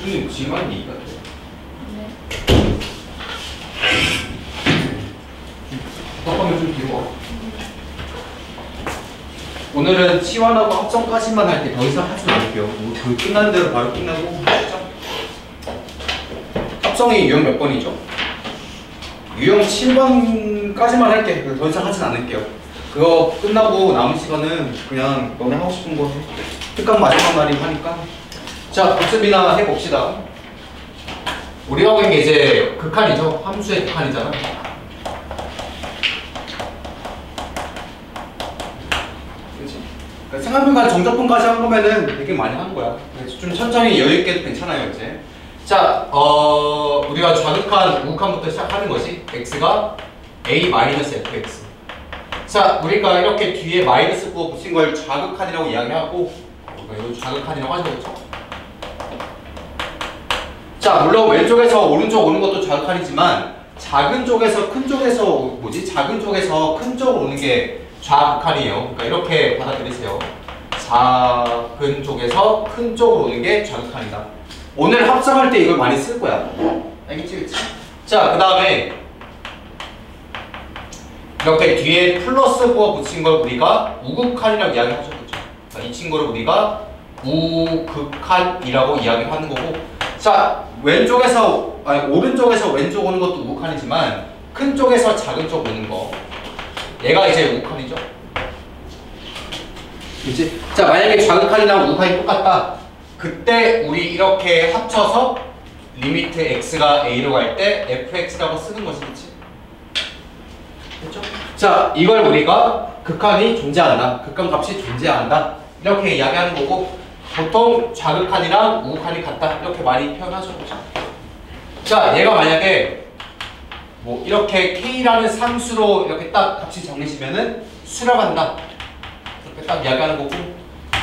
수능 지만 얘기 같아. 네. 답하면 좀 뒤로 와. 오늘은 치환하고 합성까지만 할 때 더 이상 하지 말게요. 그 끝난 대로 바로 끝나고 하시죠. 합성이 유형 몇 번이죠? 유형 7번까지만 할게. 더 이상 하진 않을게요. 그거 끝나고 남은 시간은 그냥 너네 하고 싶은 거 해. 특강 마지막 날이 하니까. 자, 복습이나 해봅시다. 우리가 하고 있는 게 이제 극한이죠. 함수의 극한이잖아. 그치? 그러니까 생활분간 정적분까지 한 거면은 되게 많이 한 거야. 그래서 좀 천천히 여유있게 해도 괜찮아요, 이제. 자, 우리가 좌극한, 우극한부터 시작하는 것이 x가 a-fx. 자, 우리가 이렇게 뒤에 마이너스 부호 붙인 걸 좌극한이라고 이야기하고, 이거 좌극한이라고 하죠, 그렇죠? 자, 물론 왼쪽에서 오른쪽 오는 것도 좌극한이지만 작은 쪽에서 큰 쪽에서 작은 쪽에서 큰 쪽으로 오는 게 좌극한이에요. 그러니까 이렇게 받아들이세요. 작은 쪽에서 큰 쪽으로 오는 게 좌극한이다. 오늘 합성할 때 이걸 많이 쓸 거야. 알겠지, 그치? 자, 그 다음에 이렇게 뒤에 플러스 부호 붙인 걸 우리가 우극한이라고 이야기하죠, 그렇죠? 이 친구를 우리가 우극한이라고 이야기하는 거고. 자, 오른쪽에서 왼쪽 오는 것도 우극한이지만 큰 쪽에서 작은 쪽 오는 거, 얘가 이제 우극한이죠. 그치? 자, 만약에 좌극한이랑 우극한이 똑같다. 그때 우리 이렇게 합쳐서 리미트 x가 a로 갈 때 fx라고 쓰는 것이, 그치? 그렇죠? 자, 이걸 우리가 극한이 존재한다, 극한값이 존재한다, 이렇게 이야기하는 거고, 보통 좌극한이랑 우극한이 같다, 이렇게 많이 표현하죠. 자, 얘가 만약에 뭐 이렇게 k라는 상수로 이렇게 딱 값이 정해지면은 수렴한다, 이렇게 딱 이야기하는 거고.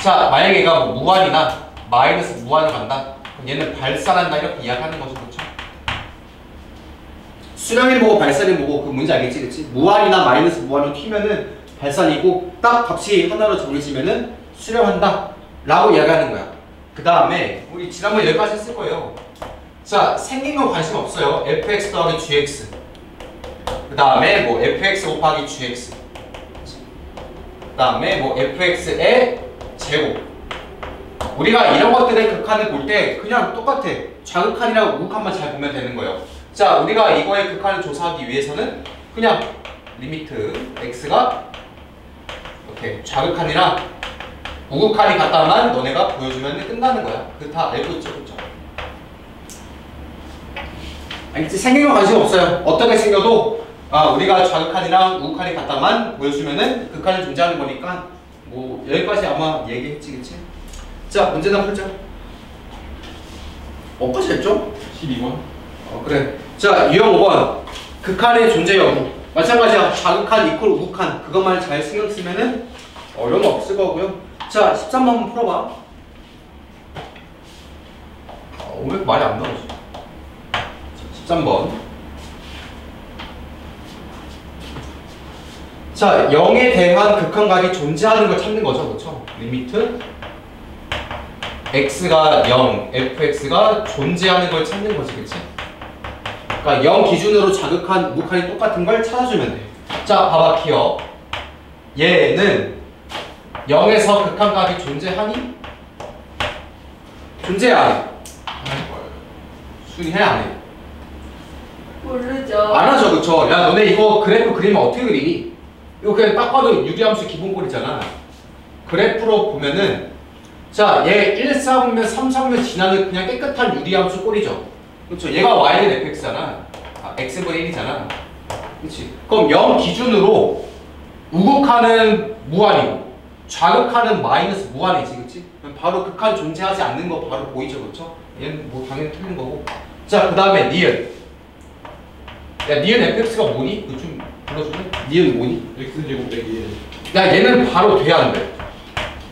자, 만약에 얘가 뭐 무한이나 마이너스 무한으로 간다, 그럼 얘는 발산한다, 이렇게 이야기하는 거죠, 그렇죠? 수렴이 뭐고 발산이 뭐고, 그 문제 알겠지, 그치? 무한이나 마이너스 무한으로 튀면은 발산이고, 딱 값이 하나로 정해지면은 수렴한다 라고 이야기하는 거야. 그 다음에 우리 지난번에 여기까지 했을 거예요. 자, 생긴 건 관심 없어요. fx 더하기 gx, 그 다음에 뭐 fx 곱하기 gx, 그 다음에 뭐 fx의 제곱. 우리가 이런 것들의 극한을 볼 때 그냥 똑같아. 좌극한이랑 우극한만 잘 보면 되는 거예요. 자, 우리가 이거의 극한을 조사하기 위해서는 그냥 리미트 x가 이렇게 좌극한이랑 우극한이 같다만 너네가 보여주면 끝나는 거야. 그거 다 알고 있죠, 그렇죠? 알겠지? 생긴 건 관심 없어요. 어떻게 생겨도 우리가 좌극한이랑 우극한이 같다만 보여주면은 극한이 존재하는 거니까 뭐 여기까지 아마 얘기했지, 그치? 자, 문제나 풀자. 어까지 했죠? 12번. 그래. 자, 유형 5번. 극한의 존재 여부. 마찬가지야. 좌극한 이퀄 우극한. 그것만 잘 신경 쓰면은 어려움 없을 거고요. 자, 13번 한번 풀어봐. 왜 말이 안 나오지? 13번. 자, 0에 대한 극한각이 존재하는 걸 찾는 거죠, 그렇죠? 리미트 x가 0, fx가 존재하는 걸 찾는 거지, 그치? 그러니까 0 기준으로 좌극한, 우극한이 똑같은 걸 찾아주면 돼. 자, 봐봐, 기억. 얘는 0에서 극한각이 존재하니? 존재 안 해? 순위 해, 안 해? 모르죠. 안 하죠, 그쵸? 야, 너네 이거 그래프 그리면 어떻게 그리니? 이거 그냥 딱 봐도 유리함수 기본꼴이잖아. 그래프로 보면은, 자, 얘 1, 4분면 3, 4분면 지나는 그냥 깨끗한 유리함수 꼴이죠. 그쵸? 얘가 y는 fx잖아. x분의 1이잖아. 그치? 그럼 0 기준으로 우극하는 무한이고 좌극하는 마이너스 무한이지, 그치? 바로 극한 존재하지 않는 거 바로 보이죠, 그쵸? 얘는 뭐 당연히 틀린 거고. 자, 그 다음에 니은. 야, 니은 fx가 뭐니? 그거 좀 불러줄래? 니은 뭐니? x제곱 빼기 1. 야, 얘는 바로 돼야 안 돼.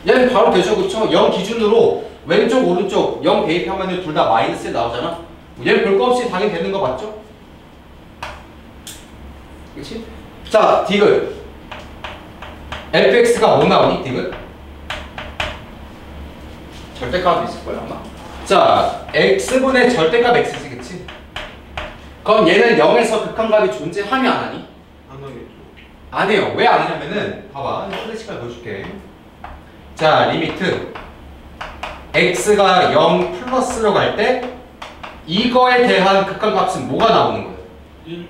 얘는 바로 되죠, 그쵸? 0 기준으로 왼쪽 오른쪽 0 대입하면 둘 다 마이너스 나오잖아. 얘는 볼 거 없이 당연히 되는 거 맞죠? 그치? 자, 디귿. fx가 뭐 나오니, 디귿? 절대값도 있을 거야, 아마. 자, x분의 절대값 x지, 그치? 그럼 얘는 0에서 극한값이 존재하니 안 하니? 안 하겠죠. 안 해요. 왜 안 하냐면은 봐봐, 플래시까지 보여줄게. 자, 리미트 x가 0 플러스로 갈 때 이거에 대한 극한값은 뭐가 나오는 거예요?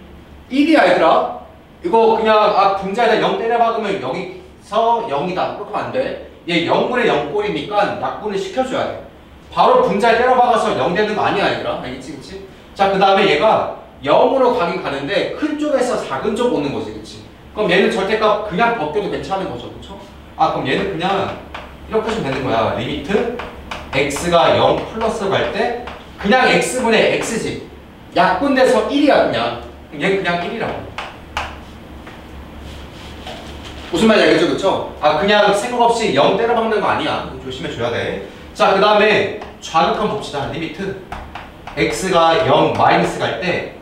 1이야 얘들아. 이거 그냥 분자에다 0 때려 박으면 여기서 0이다 그렇게 하면 안 돼. 얘 0분의 0꼴이니까 약분을 시켜줘야 돼. 바로 분자에 때려 박아서 0 되는 거 아니야 얘들아. 알겠지 그치? 자, 그 다음에 얘가 0으로 가긴 가는데 큰 쪽에서 작은 쪽 오는 거지, 그치? 그럼 얘는 절대값 그냥 벗겨도 괜찮은 거죠, 그쵸? 그럼 얘는 그냥 이렇게 하시면 되는 거야. 리미트 x가 0 플러스로 갈 때 그냥 x분의 x지. 약분돼서 1이야 그냥. 얘 그냥 1이라고. 무슨 말인지 알겠죠, 그쵸? 그냥 생각 없이 0 때려 박는 거 아니야. 조심해 줘야 돼. 자, 그 다음에 좌극한 봅시다. 리미트 x가 0 마이너스 갈 때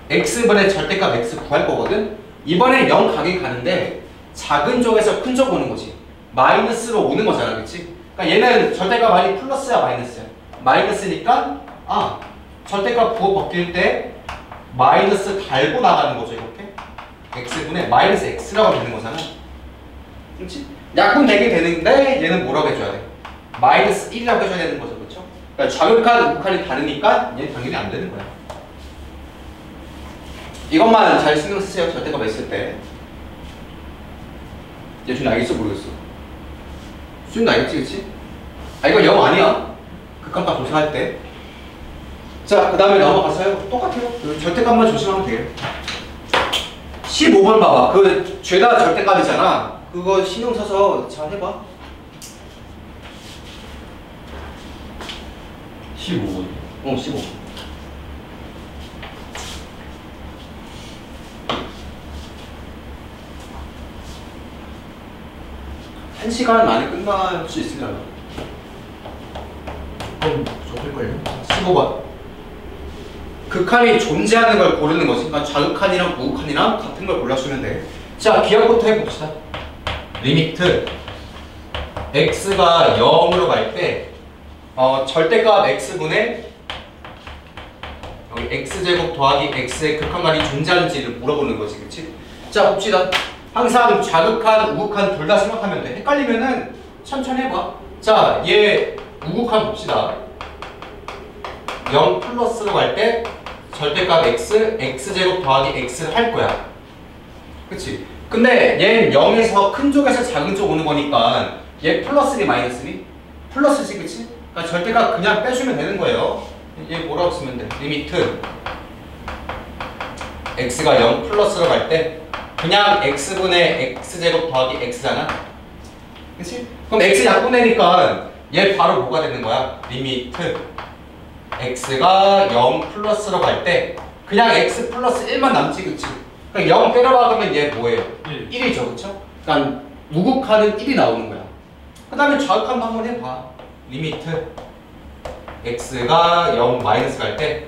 x분의 절대값 x 구할 거거든. 이번엔 0 가긴 가는데 작은 쪽에서 큰 쪽 오는 거지. 마이너스로 오는 거잖아, 그치? 그러니까 얘는 절대값 아니 플러스야 마이너스야? 마이너스니까 절대값 부호 벗길 때 마이너스 달고 나가는 거죠, 이렇게. x분의 마이너스 x라고 되는 거잖아. 그렇지? 약분 되게 되는데 얘는 뭐라고 해줘야 돼? 마이너스 1이라고 해줘야 되는 거죠, 그렇죠? 그러니까 좌극한, 우극한이 다르니까 얘는 당연히 안 되는 거야. 이것만 잘 신경 쓰세요, 절대값 했을 때. 예준이 알겠어, 모르겠어? 수준도 알겠지, 그치? 이거 0 아니야. 극한값 조사할 때. 자, 그 다음에 넘어가서요. 똑같아요. 그 절대값만 조심하면 돼요. 15번 봐봐. 그 죄다 절대값이잖아. 그거 신경 써서 잘 해봐. 15번. 15. 한 시간 안에 끝날 수 있으려나? 그럼 적을걸요? 15번. 극한이 존재하는 걸 고르는 거지. 그러니까 좌극한이랑 우극한이랑 같은 걸 골라주면 돼. 자, 기억부터 해봅시다. 리미트 x가 0으로 갈 때 절대값 x분의 여기 x제곱 더하기 x의 극한말이 존재하는지를 물어보는 거지, 그치? 자, 봅시다. 항상 좌극한, 우극한 둘 다 생각하면 돼. 헷갈리면은 천천히 해봐. 자, 얘 우극한 봅시다. 0 플러스로 갈 때 절대값 x, x제곱 더하기 x를 할 거야. 그치? 근데 얘는 0에서 큰 쪽에서 작은 쪽 오는 거니까 얘 플러스니 마이너스니? 플러스지, 그치? 그러니까 절대값 그냥 빼주면 되는 거예요. 얘 뭐라고 쓰면 돼? 리미트 x가 0 플러스로 갈 때 그냥 x분의 x제곱 더하기 x잖아. 그치? 그럼 x 약분되니까 얘 바로 뭐가 되는 거야? 리미트 x가 0 플러스로 갈 때 그냥 x 플러스 1만 남지, 그치? 그러니까 0 때려박으면 얘 뭐예요? 1이죠, 그쵸? 그러니까 우극한은 1이 나오는 거야. 그 다음에 좌극한도 한번 해봐. 리미트 x가 0 마이너스 갈 때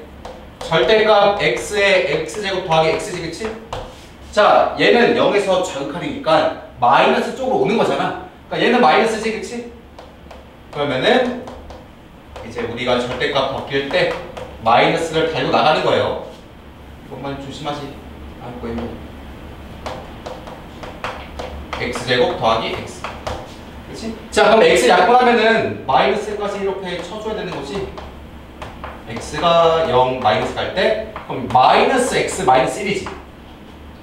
절대값 x의 x제곱 더하기 x지, 그치? 자, 얘는 0에서 좌극한이니까 마이너스 쪽으로 오는 거잖아. 그러니까 얘는 마이너스지, 그치? 그러면은 이제 우리가 절대값 벗길 때 마이너스를 달고 나가는 거예요. 이것만 조심하지. 알고 있는 x제곱 더하기 x. 그치? 자, 그럼 x 약분하면은 마이너스까지 이렇게 쳐줘야 되는 거지. x가 0 마이너스 갈 때 그럼 마이너스 x 마이너스 1이지.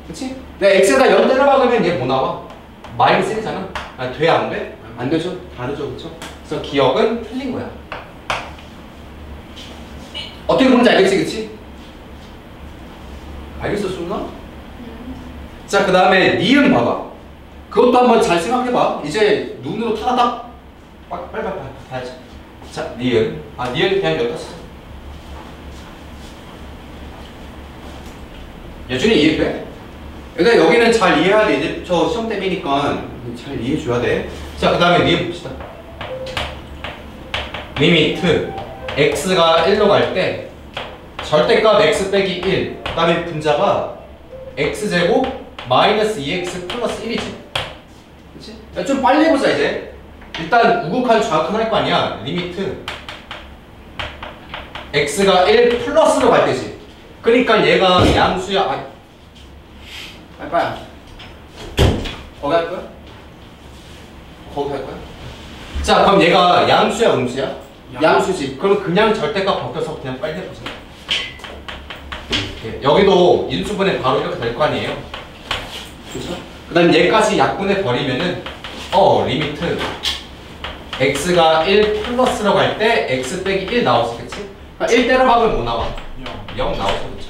그치? 근데 x가 0 때려박으면 얘 뭐 나와? 마이너스 1이잖아. 돼? 안 돼? 안 되죠? 다르죠, 그쵸? 그래서 기억은 틀린 거야. 어떻게 보는지 알겠지, 그치? 알겠어, 수나? 자, 그 다음에 니은 봐봐. 그것도 한번 잘 생각해봐. 이제 눈으로 타다닥 빨리 봐야지. 자, 니은. 니은 그냥 여기다 써. 예준이 이해돼? 근데 여기는 잘 이해해야 돼. 이제 저 시험 때문이니까 잘 이해해줘야 돼. 자, 그 다음에 니은 봅시다. 리미트 x가 1로 갈 때 절대값 x 빼기 1, 그 다음에 분자가 x제곱 마이너스 2x 플러스 1이지. 그치? 야, 좀 빨리 해보자 이제. 일단 우극한 좌극한 할 거 아니야. 리미트 x가 1 플러스로 갈 때지. 그러니까 얘가 양수야. 빨리. 거기 할 거야? 거기 할 거야? 자, 그럼 얘가 양수야, 음수야? 양수지. 그럼 그냥 절대값 벗겨서 그냥 빨리 해보자. 여기도 인수분해 바로 이렇게 될 거 아니에요? 그렇죠? 그 다음에 얘까지 약분해 버리면은 리미트 x가 1 플러스로 갈 때 x 빼기 1 나오지, 그치? 그러니까 1 때려 박으면 뭐 나와? 0 나오죠, 그쵸?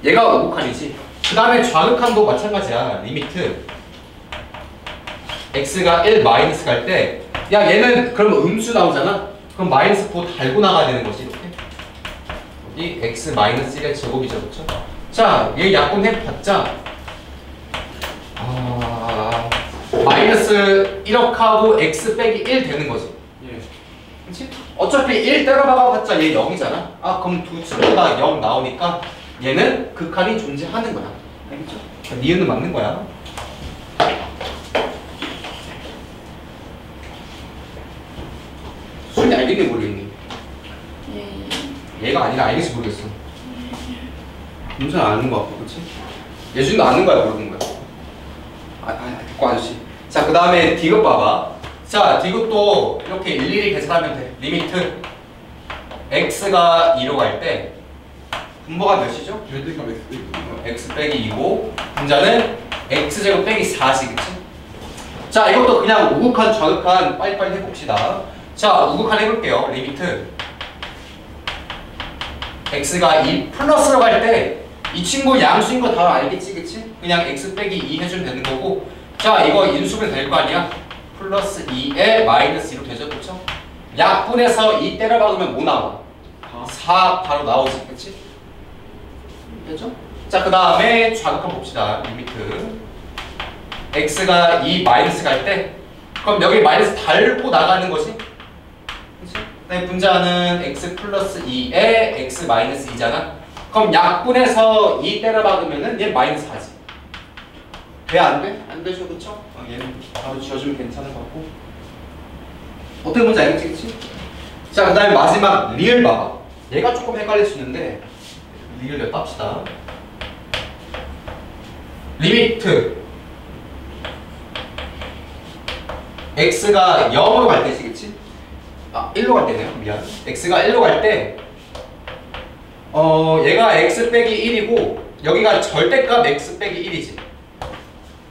얘가 우극한이지. 그 다음에 좌극한도 마찬가지야. 리미트 x가 1 마이너스 갈 때 야, 얘는 그러면 음수 나오잖아? 그럼 마이너스 9 달고 나가야 되는 거지, 이렇게. 이 x 마이너스 1의 제곱이죠, 그쵸? 자, 얘 약분해봤자 마이너스 1억 하고 x 빼기 1 되는 거지. 예. 그치? 어차피 1 때려박아봤자 얘 0이잖아. 그럼 두 친구가 0 나오니까 얘는 극한이 존재하는 거야. 알겠죠? 니은은 맞는 거야. 수준이 알겠니 모르겠니? 얘가 아니라 알겠지 모르겠어. 문제는 아는 거 같고, 그치? 예준도 아는 거야, 모르는 거야? 듣고 아저씨. 자, 그 다음에 디귿 봐봐. 자, 디귿도 이렇게 일일이 계산하면 돼. 리미트 x가 2로 갈 때 분모가 몇이죠? 절대값 x 빼기 2고 분자는 x제곱 빼기 4지, 그치? 자, 이것도 그냥 우극한, 좌극한 빨리빨리 해봅시다. 자, 우극한 해볼게요. 리미트 x가 2 플러스로 갈 때 이 친구 양수인 거 다 알겠지, 그치? 그냥 x 빼기 2 해주면 되는 거고. 자, 이거 인수분 될 거 아니야? 플러스 2에 마이너스 2로 되죠, 그쵸? 약분해서 2 때려 박으면 뭐 나와? 4 바로 나오지, 그치? 됐죠? 자, 그 다음에 좌극한 봅시다. 리미트 x가 2 마이너스 갈 때 그럼 여기 마이너스 달고 나가는 거지? 그치? 네, 분자는 x 플러스 2에 x 마이너스 2잖아? 그럼 약분해서 2 때려 박으면은 얘 마이너스 4지. 돼? 안 돼? 안 되죠, 그쵸? 얘는 바로 지워주면 괜찮은 것 같고. 어떻게 보는지 알겠지, 그치? 자, 그 다음에 마지막 리을 봐봐. 얘가 조금 헷갈릴 수 있는데 리을 냅답시다. 리미트 x가 0으로 갈 때지, 그치? 1로 갈 때네요. 미안. x가 1로 갈 때 얘가 x 빼기 1이고 여기가 절대값 x 빼기 1이지.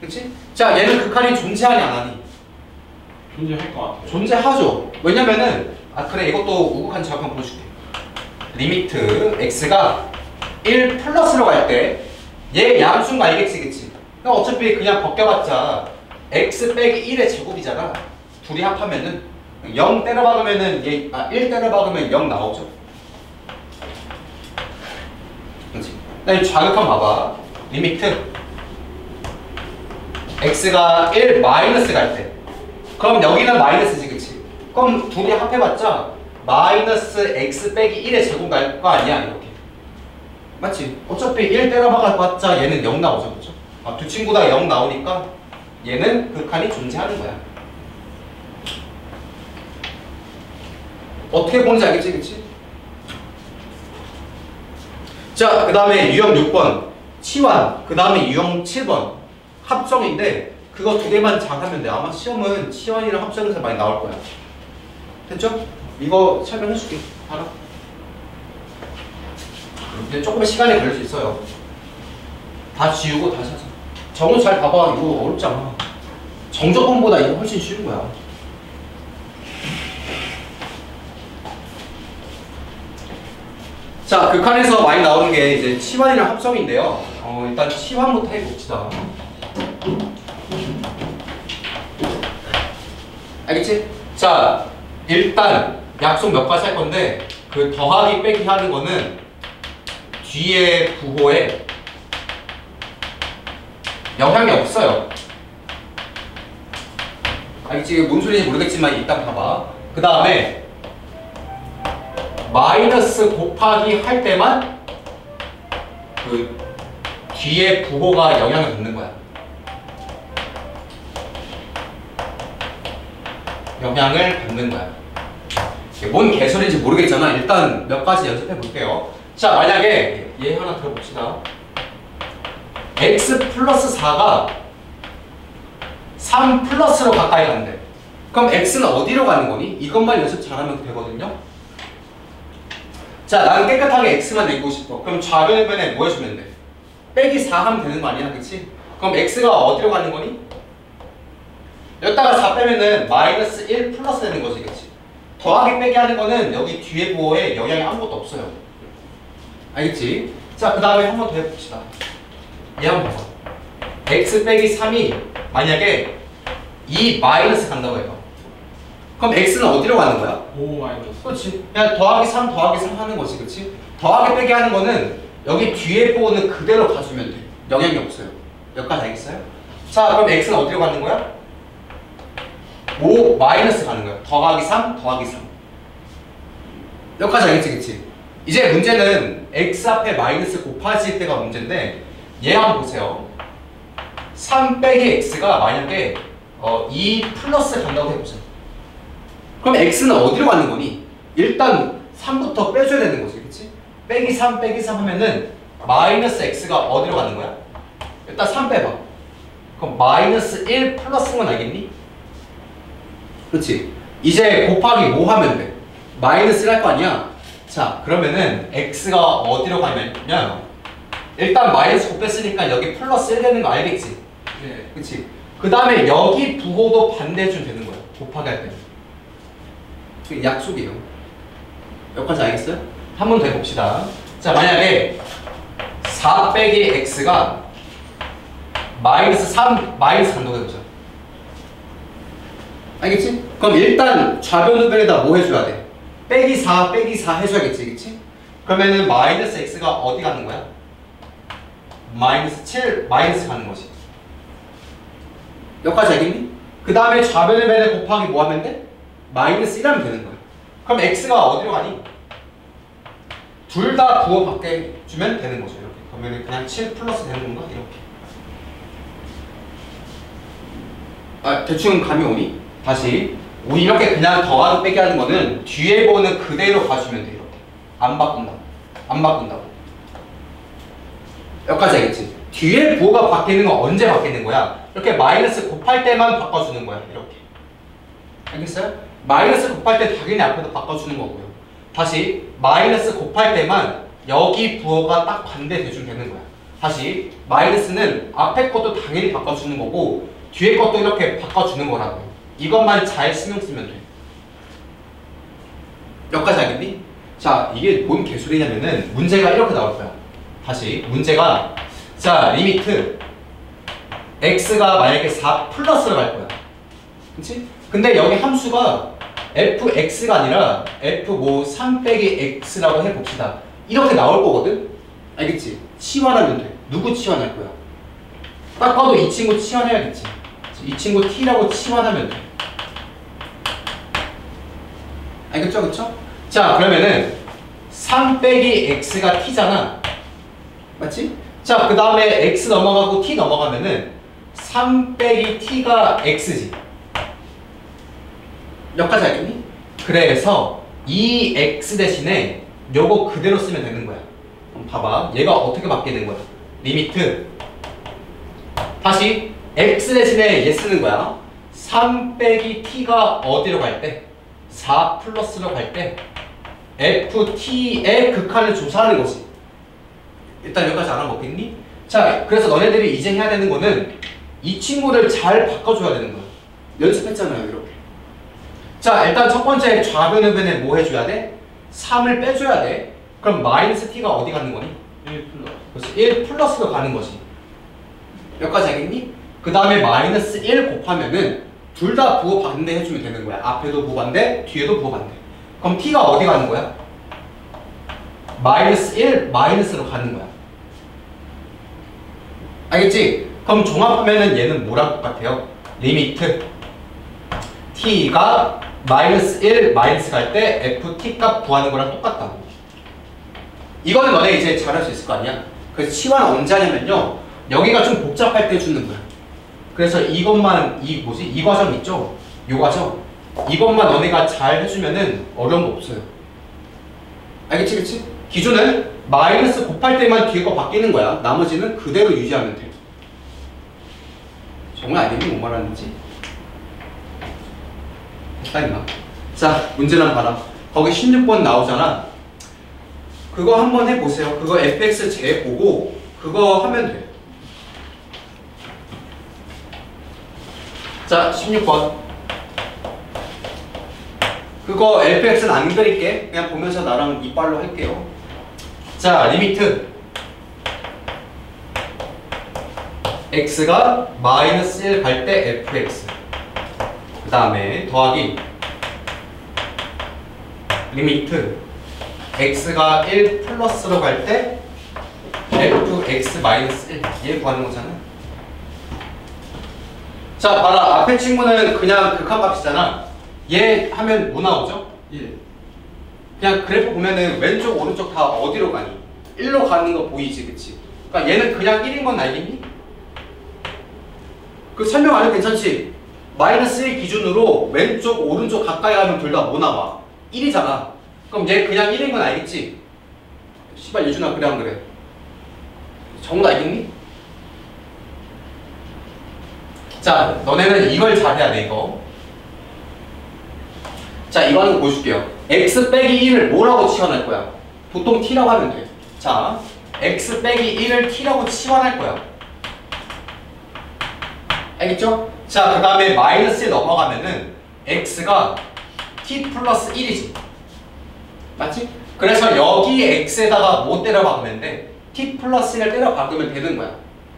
그치? 자, 얘는 극한이 존재하니 안 하니? 존재할 것 같아요. 존재하죠. 왜냐면은 그래, 이것도 우극한 좌극한 보여줄게. 리미트 x가 1 플러스로 갈 때 얘 양수인 거 알겠지, 그치? 그러니까 어차피 그냥 벗겨봤자 x 빼기 1의 제곱이잖아. 둘이 합하면은 0 때려 박으면은 1 때려 박으면 0 나오죠. 그렇지? 그다음에 좌극한 봐봐. 리미트 x가 1 마이너스 갈 때 그럼 여기는 마이너스지, 그치? 그럼 둘이 합해봤자 마이너스 x 빼기 1의 제곱 갈 거 아니야, 이렇게. 맞지? 어차피 1 때려 박아봤자 얘는 0 나오죠, 그쵸? 두 친구 다 0 나오니까 얘는 극한이 존재하는 거야. 어떻게 보는지 알겠지, 그치? 자, 그 다음에 유형 6번 치환, 그 다음에 유형 7번 합성인데 그거 두 개만 잘하면 돼. 아마 시험은 치환이랑 합성에서 많이 나올 거야. 됐죠? 이거 설명해줄게. 알아? 근데 조금 시간이 걸릴 수 있어요. 다 지우고 다시 하자. 정우 잘 봐봐. 이거 어렵잖아. 정적분보다 이거 훨씬 쉬운 거야. 자, 극한에서 많이 나오는 게 이제 치환이랑 합성인데요. 일단 치환부터 해봅시다. 알겠지? 자, 일단 약속 몇 가지 할 건데 그 더하기 빼기 하는 거는 뒤에 부호에 영향이 없어요. 알겠지? 뭔 소리인지 모르겠지만 일단 봐봐. 그 다음에 마이너스 곱하기 할 때만 그 뒤에 부호가 영향을 받는 거야. 영향을 받는 거야. 뭔 개소리인지 모르겠잖아. 일단 몇 가지 연습해 볼게요. 자, 만약에 얘 하나 들어봅시다. x 플러스 4가 3 플러스로 가까이 간대. 그럼 x는 어디로 가는 거니? 이것만 연습 잘하면 되거든요. 자, 나는 깨끗하게 x만 내고 싶어. 그럼 좌변변에 뭐 해주면 돼? 빼기 4 하면 되는 거 아니야, 그치? 그럼 x가 어디로 가는 거니? 여기다가 4 빼면은 마이너스 1 플러스 되는 거지, 그치? 더하기 빼기 하는 거는 여기 뒤에 부호에 영향이 아무것도 없어요. 알겠지? 자, 그 다음에 한 번 더 해봅시다. 얘 한번 봐봐. x 빼기 3이 만약에 2 마이너스 간다고 해봐. 그럼 x는 어디로 가는 거야? 5 마이너스. 그렇지. 그냥 더하기 3 더하기 3 하는 거지, 그렇지? 더하기 빼기 하는 거는 여기 뒤에 부호는 그대로 가주면 돼. 영향이 없어요. 여기까지 알겠어요? 자, 그럼 x는 어디로 가는 거야? 5 마이너스 가는 거야. 더하기 3 더하기 3. 여기까지 알겠지, 그렇지? 이제 문제는 x 앞에 마이너스 곱해질 때가 문제인데 얘 한번 보세요. 3 빼기 x가 만약에 2 플러스 간다고 해보자. 그럼 x는 어디로 가는 거니? 일단 3부터 빼줘야 되는 거지, 그치? 빼기 3 빼기 3 하면은 마이너스 x가 어디로 가는 거야? 일단 3 빼봐. 그럼 마이너스 1 플러스인 건 알겠니? 그렇지? 이제 곱하기 5 하면 돼. 마이너스를 할 거 아니야? 자, 그러면은 x가 어디로 가냐면 일단 마이너스 곱했으니까 여기 플러스 1 되는 거 알겠지? 네. 그치? 그 다음에 여기 부호도 반대해주면 되는 거야. 곱하기 할 때. 그게 약속이에요. 여기까지 알겠어요? 한 번 더 해봅시다. 자, 만약에 4 빼기 x가 마이너스 3 마이너스 간다고 해보자. 알겠지? 그럼 일단 좌변 우변에다 뭐 해줘야 돼? 빼기 4 빼기 4 해줘야겠지, 그치? 그러면은 마이너스 x가 어디 가는 거야? 마이너스 7 마이너스 가는 거지. 여기까지 알겠니? 그 다음에 좌변 우변에 곱하기 뭐 하면 돼? 마이너스 1 하면 되는 거야. 그럼 x가 어디로 가니? 둘 다 부호 밖에 주면 되는 거죠. 이렇게. 그러면 그냥 7 플러스 되는 건가? 이렇게. 아, 대충 감이 오니? 다시. 우리 이렇게 그냥 더하기 빼기 하는 거는 뒤에 보는 그대로 가주면 돼. 이렇게. 안 바꾼다고. 안 바꾼다고. 여기까지 알겠지? 뒤에 부호가 바뀌는 건 언제 바뀌는 거야? 이렇게 마이너스 곱할 때만 바꿔주는 거야. 이렇게. 알겠어요? 마이너스 곱할 때 당연히 앞에도 바꿔주는 거고요. 다시 마이너스 곱할 때만 여기 부호가 딱 반대 대주면 되는 거야. 다시 마이너스는 앞에 것도 당연히 바꿔주는 거고 뒤에 것도 이렇게 바꿔주는 거라고. 이것만 잘 신경 쓰면 돼. 여기까지 알겠니? 자, 이게 뭔 개소리냐면은 문제가 이렇게 나올 거야. 다시 문제가 자, 리미트 x가 만약에 4 플러스로 갈 거야. 그치? 근데 여기 함수가 fx가 아니라 f 뭐 3 빼기 x라고 해봅시다. 이렇게 나올 거거든? 알겠지? 치환하면 돼. 누구 치환할 거야? 딱 봐도 이 친구 치환해야겠지. 이 친구 t라고 치환하면 돼. 알겠죠? 그쵸? 자, 그러면은 3 빼기 x가 t잖아. 맞지? 자, 그 다음에 x 넘어가고 t 넘어가면은 3 빼기 t가 x지. 여기까지 알겠니? 그래서 이 x 대신에 요거 그대로 쓰면 되는 거야. 그럼 봐봐. 얘가 어떻게 바뀌는 거야? 리미트 다시 x 대신에 얘 쓰는 거야. 3 빼기 t가 어디로 갈 때? 4 플러스로 갈 때 ft의 극한을 조사하는 거지. 일단 여기까지 알아먹겠니? 자, 그래서 너네들이 이제 해야 되는 거는 이 친구를 잘 바꿔줘야 되는 거야. 연습했잖아요, 이렇게. 자, 일단 첫 번째 좌변 우변에 뭐 해줘야 돼? 3을 빼줘야 돼. 그럼 마이너스 t가 어디 가는 거니? 1 플러스. 그래서 1 플러스로 가는 거지. 여기까지 알겠니? 그 다음에 마이너스 1 곱하면은 둘 다 부호 반대 해주면 되는 거야. 앞에도 부호 반대, 뒤에도 부호 반대. 그럼 t가 어디 가는 거야? 마이너스 1 마이너스로 가는 거야. 알겠지? 그럼 종합하면은 얘는 뭐랑 똑같아요? 리미트 t가 마이너스 1 마이너스 갈 때 ft 값 구하는 거랑 똑같다고. 이거는 너네 이제 잘할 수 있을 거 아니야? 그래서 치환 언제 하냐면요, 여기가 좀 복잡할 때 주는 거야. 그래서 이것만 이 과정 있죠? 요 과정 이것만 너네가 잘 해주면은 어려운 거 없어요. 알겠지, 그치? 기준은 마이너스 곱할 때만 뒤에 거 바뀌는 거야. 나머지는 그대로 유지하면 돼. 정말 알겠니? 뭔 말하는지? 됐다, 임마. 자, 문제란 봐라. 거기 16번 나오잖아. 그거 한번 해보세요. 그거 fx 제 보고 그거 하면 돼. 자, 16번. 그거 fx는 안 그릴게. 그냥 보면서 나랑 이빨로 할게요. 자, 리미트 x가 마이너스 1 갈 때 fx, 그 다음에 더하기 리미트 x가 1 플러스로 갈 때 fx 마이너스 1, 얘 구하는 거잖아. 자, 봐라. 앞에 친구는 그냥 극한값이잖아. 얘 하면 뭐 나오죠? 1. 그냥 그래프 보면은 왼쪽 오른쪽 다 어디로 가니? 1로 가는 거 보이지, 그치? 그러니까 얘는 그냥 1인 건 알겠니? 그 설명 안 해도 괜찮지? 마이너스 1 기준으로 왼쪽 오른쪽 가까이 가면 둘 다 뭐 나와? 1이잖아. 그럼 얘 그냥 1인 건 알겠지? 씨발 유준아, 그래 안 그래? 정말 알겠니? 자, 너네는 이걸 잘해야 돼, 이거. 자, 이거 하는 거 보여줄게요. x 빼기 1을 뭐라고 치환할 거야? 보통 t라고 하면 돼. 자, x 빼기 1을 t라고 치환할 거야. 알겠죠? 자, 그 다음에 마이너스에 넘어가면은 x가 t 플러스 1이지. 맞지? 그래서 여기 x에다가 뭐 때려 박으면 돼? t 플러스 1을 때려 박으면 되는 거야.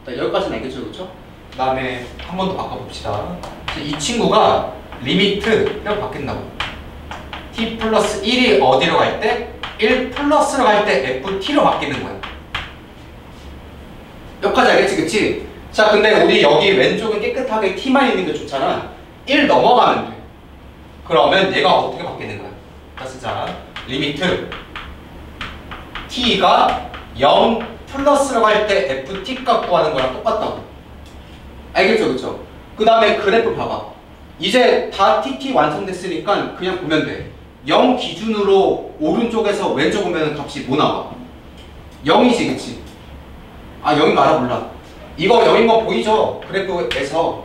여기까지는 알겠죠? 그렇죠? 그 다음에 한 번 더 바꿔봅시다. 이 친구가 리미트 이렇게 바뀐다고. t 플러스 1이 어디로 갈 때? 1 플러스로 갈 때 ft로 바뀌는 거야. 여기까지 알겠지? 그치? 자, 근데 우리 여기 왼쪽은 깨끗하게 t만 있는 게 좋잖아. 1 넘어가면 돼. 그러면 얘가 어떻게 바뀌는 거야? 다시 자, 리미트 t가 0 플러스로 갈 때 ft 값 구하는 거랑 똑같다고. 알겠죠? 그쵸? 그 다음에 그래프 봐봐. 이제 다 tt 완성됐으니까 그냥 보면 돼. 0 기준으로 오른쪽에서 왼쪽 오면 값이 뭐 나와? 0이지, 그치? 아, 0인 거 알아? 몰라? 이거 0인 거 보이죠? 그래프에서.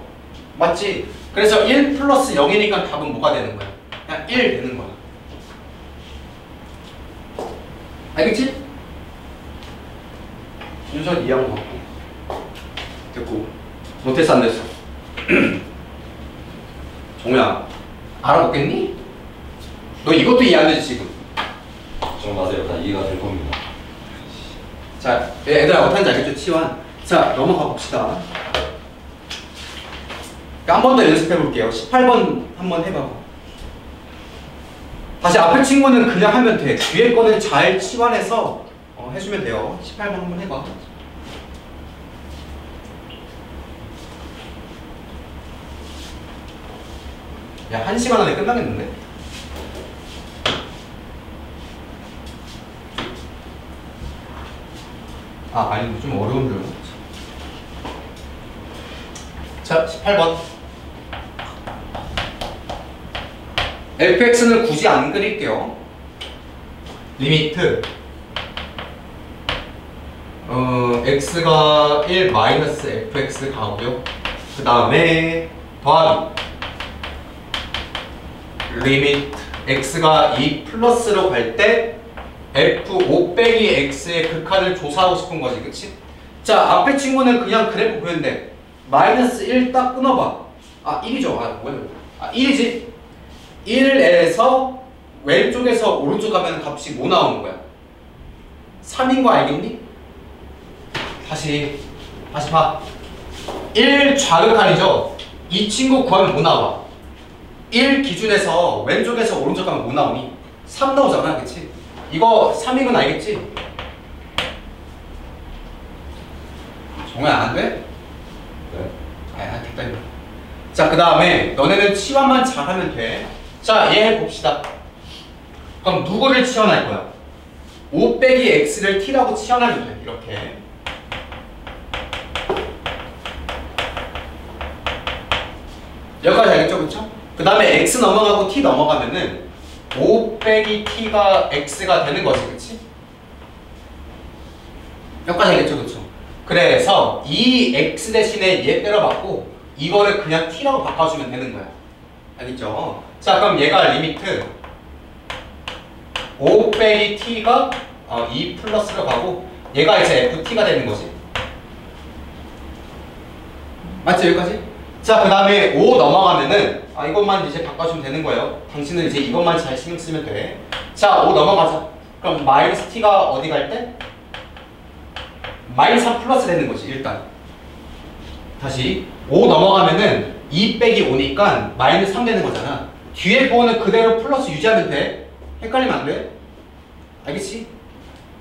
맞지? 그래서 1 플러스 0이니까 답은 뭐가 되는 거야? 그냥 1 되는 거야. 알겠지? 순서 이해한 거 같고. 됐고. 못했어, 안 됐어? 정우야, 알아먹겠니? 너 이것도 이해 안 되지, 지금? 걱정 마세요. 다 이해가 될 겁니다. 자, 얘들아, 어떻게 하는지 알겠죠? 치환. 자, 넘어가 봅시다. 한 번 더 연습해 볼게요. 18번 한번 해봐. 다시 앞에 친구는 그냥 하면 돼. 뒤에 거는 잘 치환해서 해주면 돼요. 18번 한번 해봐. 야, 1시간 안에 끝나겠는데? 아, 아니, 좀 어려운 줄. 자, 18번. fx는 굳이 안 그릴게요. 리미트 x가 1 마이너스 fx 가고요. 그 다음에 더하기 리미트 x가 2 플러스로 갈 때 f5 빼기 x의 극한을 조사하고 싶은 거지, 그치? 자, 앞에 친구는 그냥 그래프 보면 돼. 마이너스 1 딱 끊어봐. 아, 1이죠. 아, 뭐야? 아, 1이지? 1에서 왼쪽에서 오른쪽 가면 값이 뭐 나오는 거야? 3인 거 알겠니? 다시 봐. 1 좌극한이죠? 이 친구 구하면 뭐 나와? 1 기준에서 왼쪽에서 오른쪽 가면 뭐 나오니? 3 나오잖아, 그치? 이거 3인 건 알겠지? 정말 안 돼? 네. 아, 됐다 이거. 자, 그 다음에 너네는 치환만 잘하면 돼. 자, 얘 봅시다. 그럼 누구를 치환할 거야? 5 빼기 x를 t라고 치환하면 돼. 이렇게. 여기까지 알겠죠? 그쵸? 그 다음에 x 넘어가고 t 넘어가면은 5 빼기 t가 x가 되는 거지, 그치? 여기까지 알겠죠, 그쵸? 그래서 이 x 대신에 얘 때려받고 이거를 그냥 t라고 바꿔주면 되는 거야. 알겠죠? 자, 그럼 얘가 리미트 5 빼기 t가 2 플러스로 가고 얘가 이제 ft가 되는 거지. 맞죠, 여기까지? 자, 그 다음에 5 넘어가면은 이것만 이제 바꿔주면 되는 거예요. 당신은 이제 이것만 잘 신경 쓰면 돼. 자, 5 넘어가자. 그럼 마이너스 t가 어디 갈 때? 마이너스 3 플러스 되는 거지, 일단. 다시 5 넘어가면은 2 빼기 5니까 마이너스 3 되는 거잖아. 뒤에 부호는 그대로 플러스 유지하면 돼. 헷갈리면 안 돼. 알겠지?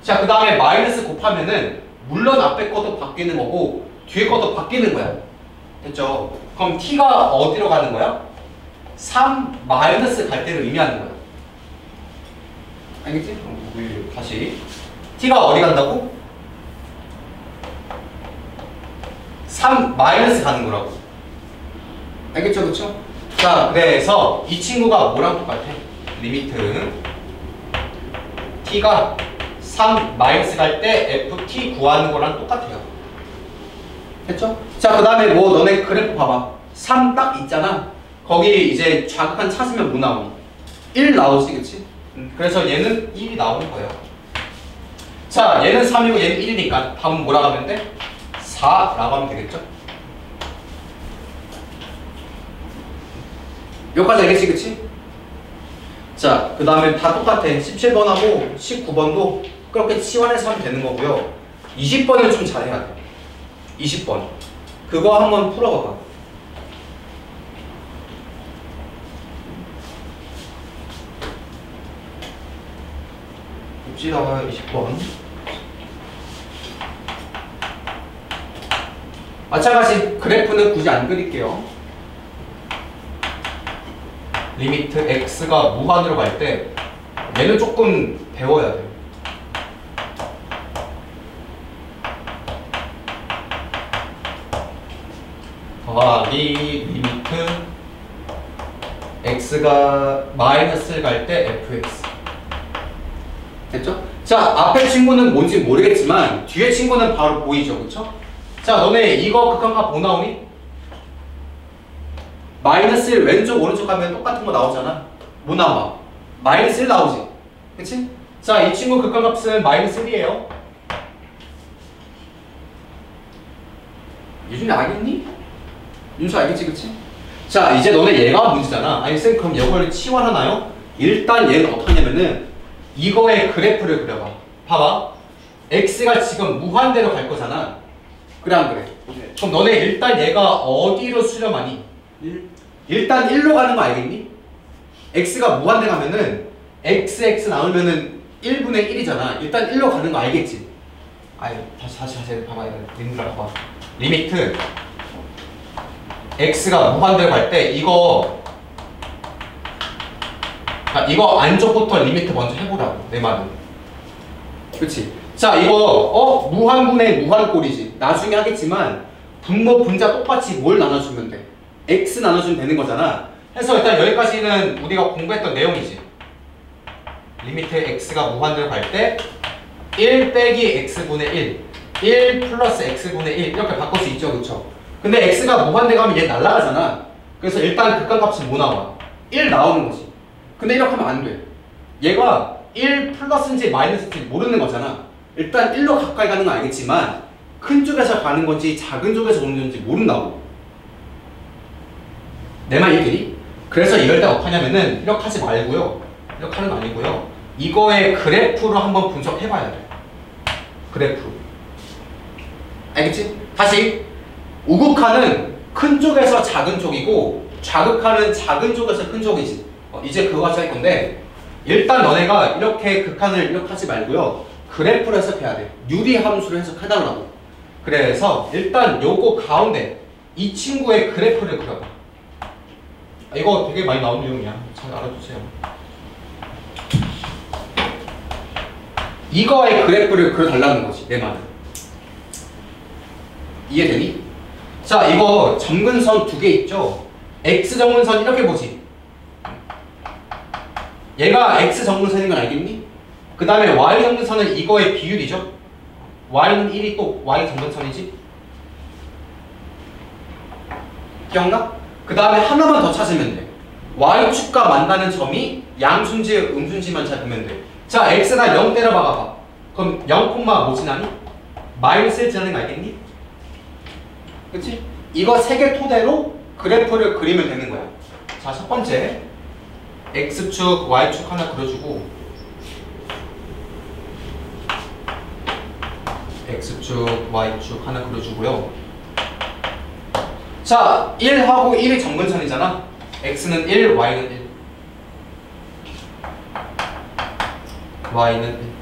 자, 그 다음에 마이너스 곱하면은 물론 앞에 것도 바뀌는 거고 뒤에 것도 바뀌는 거야. 됐죠? 그럼 t가 어디로 가는 거야? 3 마이너스 갈 때를 의미하는 거야. 알겠지? 다시 t가 어디 간다고? 3 마이너스 가는 거라고. 알겠죠? 그쵸? 자, 그래서 이 친구가 뭐랑 똑같아? 리미트 t가 3 마이너스 갈 때 ft 구하는 거랑 똑같아요. 됐죠? 자, 그 다음에 뭐 너네 그래프 봐봐. 3 딱 있잖아. 거기 이제 좌극한 찾으면 뭐 나오니? 1 나오지, 그치? 그래서 얘는 1이 나오는 거예요. 자, 얘는 3이고 얘는 1이니까 답은 뭐라고 하면 돼? 4라고 하면 되겠죠? 여기까지 알겠지, 그치? 자, 그 다음에 다 똑같아. 17번하고 19번도 그렇게 치환해서 하면 되는 거고요. 20번은 좀 잘해야 돼. 20번. 그거 한번 풀어봐봐. 봅시다, 20번. 마찬가지 그래프는 굳이 안 그릴게요. 리미트 x가 무한으로 갈 때 얘는 조금 배워야 돼. 더하기 리미트 x가 마이너스를 갈 때 fx. 됐죠? 자, 앞에 친구는 뭔지 모르겠지만 뒤에 친구는 바로 보이죠, 그쵸? 자, 너네 이거 극한값 뭐 나오니? 마이너스 1 왼쪽 오른쪽 가면 똑같은 거 나오잖아. 뭐 나와? 마이너스 1 나오지, 그치? 자, 이 친구 극한값은 마이너스 1이에요. 유준이 알겠니? 윤수 알겠지, 그치? 자, 이제 너네 얘가 문제잖아. 아니 쌤, 그럼 이걸 치환하나요? 일단 얘는 어떻게 하냐면은 이거의 그래프를 그려봐. 봐봐. x가 지금 무한대로 갈 거잖아. 그래 안 그래? 네. 그럼 너네 일단 얘가 어디로 수렴하니? 1. 일단 1로 가는 거 알겠니? x가 무한대 가면은 xx 나오면은 1분의 1이잖아. 일단 1로 가는 거 알겠지? 아유, 다시 봐봐. 님들아 봐봐. 리미트 x가 무한대로 갈 때 이거 안쪽부터 리미트 먼저 해보라고, 내 말은. 그치? 자, 이거 무한분의 무한꼴이지. 나중에 하겠지만 분모 분자 똑같이 뭘 나눠주면 돼? x 나눠주면 되는 거잖아. 해서 일단 여기까지는 우리가 공부했던 내용이지. 리미트 x가 무한대로 갈 때 1 빼기 x분의 1 플러스 x분의 1 이렇게 바꿀 수 있죠, 그쵸? 근데 x가 무한대 가면 얘 날아가잖아. 그래서 일단 극한값은 뭐 나와? 1 나오는 거지. 근데 이렇게 하면 안 돼. 얘가 1 플러스인지 마이너스인지 모르는 거잖아. 일단 1로 가까이 가는 건 알겠지만 큰 쪽에서 가는 건지 작은 쪽에서 오는 건지 모른다고. 내 말 이해되니? 그래서 이럴 때 어떻게 하냐면은 이렇게 하지 말고요. 이렇게 하는 거 아니고요. 이거의 그래프로 한번 분석해봐야 돼. 그래프. 알겠지? 다시. 우극하는 큰 쪽에서 작은 쪽이고 좌극하는 작은 쪽에서 큰 쪽이지. 이제 그거 같이 할 건데 일단 너네가 이렇게 극한을 이렇게 하지 말고요. 그래프를 해석해야 돼. 유리 함수를 해석해달라고. 그래서 일단 요거 가운데 이 친구의 그래프를 그려봐. 이거 되게 많이 나오는 내용이야. 잘 알아두세요. 이거의 그래프를 그려달라는 거지, 내 말은. 이해되니? 자, 이거 점근선 두 개 있죠? X점근선 이렇게 보지. 얘가 x 정근선인 건 알겠니? 그 다음에 y 정근선은 이거의 비율이죠. y는 1이 또 y 정근선이지. 기억나? 그 다음에 하나만 더 찾으면 돼. y축과 만나는 점이 양순지, 음순지만 찾으면 돼. 자, x가 0 때려 박아봐. 그럼 0, 뭐 지나니? 마이너스 1 지나는 거 알겠니? 그치? 이거 세 개 토대로 그래프를 그리면 되는 거야. 자, 첫 번째 x축, y축 하나 그려주고 x축, y축 하나 그려주고요. 자, 1하고 1이 정근선이잖아. x는 1, y는 1. y는 1.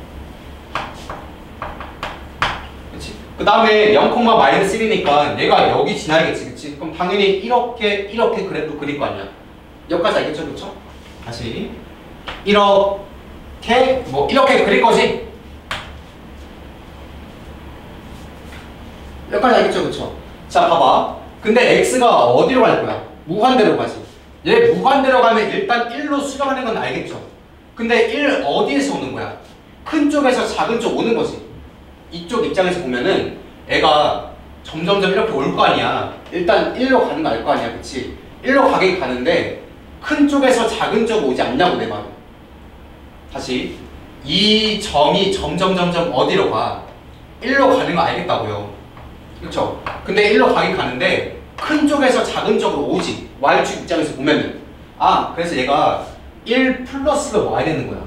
그치? 그 다음에 0, 마이너스 1이니까 얘가 여기 지나야겠지. 그치? 그럼 당연히 이렇게 그래프 그릴 거 아니야. 여기까지 알겠죠? 그쵸? 다시. 이렇게, 이렇게 그릴 거지? 여기까지 알겠죠? 그쵸? 자, 봐봐. 근데 x가 어디로 갈 거야? 무한대로 가지. 얘 무한대로 가면 일단 1로 수렴하는 건 알겠죠? 근데 1 어디에서 오는 거야? 큰 쪽에서 작은 쪽 오는 거지. 이쪽 입장에서 보면은 애가 점점점 이렇게 올 거 아니야. 일단 1로 가는 거 알 거 아니야. 그치? 1로 가긴 가는데 큰 쪽에서 작은 쪽 오지 않냐고 내 말은. 다시. 이 점이 점점점점 어디로 가? 1로 가는 거 알겠다고요. 그쵸? 근데 1로 가긴 가는데 큰 쪽에서 작은 쪽으로 오지. y축 입장에서 보면은. 아, 그래서 얘가 1 플러스로 와야 되는 거야.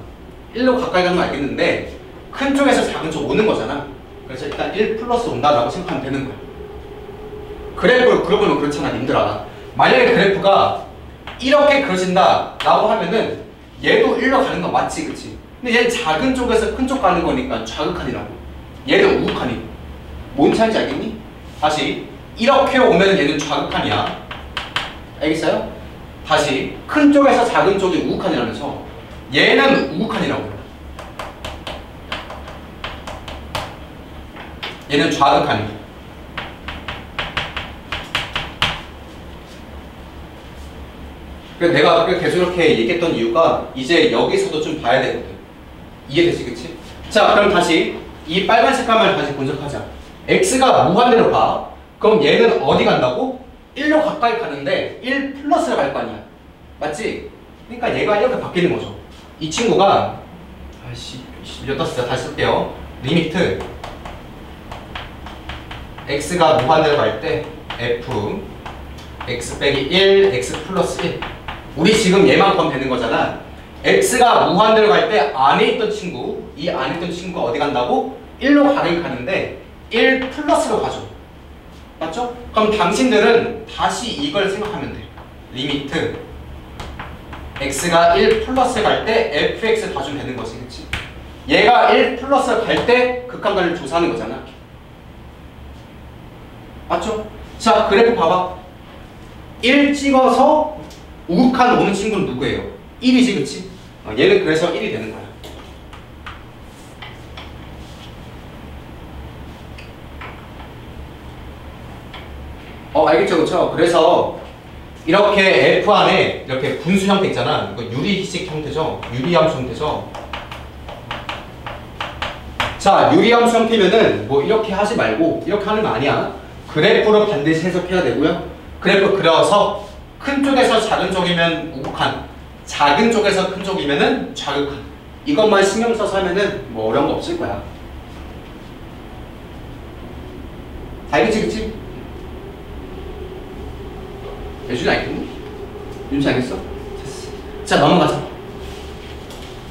1로 가까이 가는 거 알겠는데 큰 쪽에서 작은 쪽 오는 거잖아. 그래서 일단 1 플러스 온다라고 생각하면 되는 거야. 그래프를 그려보면 그렇잖아, 님들아. 만약에 그래프가 이렇게 그려진다 라고 하면은 얘도 1로 가는 거 맞지, 그치? 근데 얘는 작은 쪽에서 큰 쪽 가는 거니까 좌극한이라고. 얘는 우극한이고. 뭔 차이인지 알겠니? 다시. 이렇게 오면은 얘는 좌극한이야. 알겠어요? 다시. 큰 쪽에서 작은 쪽이 우극한이라면서 얘는 우극한이라고. 얘는 좌극한이. 그래서 내가 계속 이렇게 얘기했던 이유가 이제 여기서도 좀 봐야 되거든. 이해되지, 그치? 자, 그럼 다시 이 빨간 색깔만 다시 분석하자. x가 무한대로 가. 그럼 얘는 어디 간다고? 1로 가까이 가는데 1 플러스로 갈 거 아니야. 맞지? 그러니까 얘가 이렇게 바뀌는 거죠. 이 친구가 여기다 쓰자. 다시 쓸게요. 리미트 x가 무한대로 갈 때 f x 빼기 1 x 플러스 1. 우리 지금 얘만 건 되는 거잖아. x가 무한대로 갈 때 안에 있던 친구, 이 안에 있던 친구가 어디 간다고? 1로 가긴 가는데 1 플러스로 가죠. 맞죠? 그럼 당신들은 다시 이걸 생각하면 돼. 리미트 x가 1 플러스 갈 때 fx 봐주면 되는 거지, 그치? 얘가 1 플러스 갈 때 극한관을 조사하는 거잖아. 맞죠? 자, 그래프 봐봐. 1 찍어서 우극한 오는 친구는 누구예요? 1이지, 그치? 얘는 그래서 1이 되는 거야. 알겠죠, 그쵸? 그래서 이렇게 F 안에 이렇게 분수 형태 있잖아. 이거 유리식 형태죠? 유리함수 형태죠? 자, 유리함수 형태면은 뭐 이렇게 하지 말고 이렇게 하는 거 아니야. 그래프로 반드시 해석해야 되고요. 그래프 그려서 큰 쪽에서 작은 쪽이면 우극한, 작은 쪽에서 큰 쪽이면은 좌극한. 이것만 신경 써서 하면은 뭐 어려운 거 없을 거야. 알겠지, 그치? 예준이 알겠니? 윤지 알겠어? 됐어. 자, 넘어가자.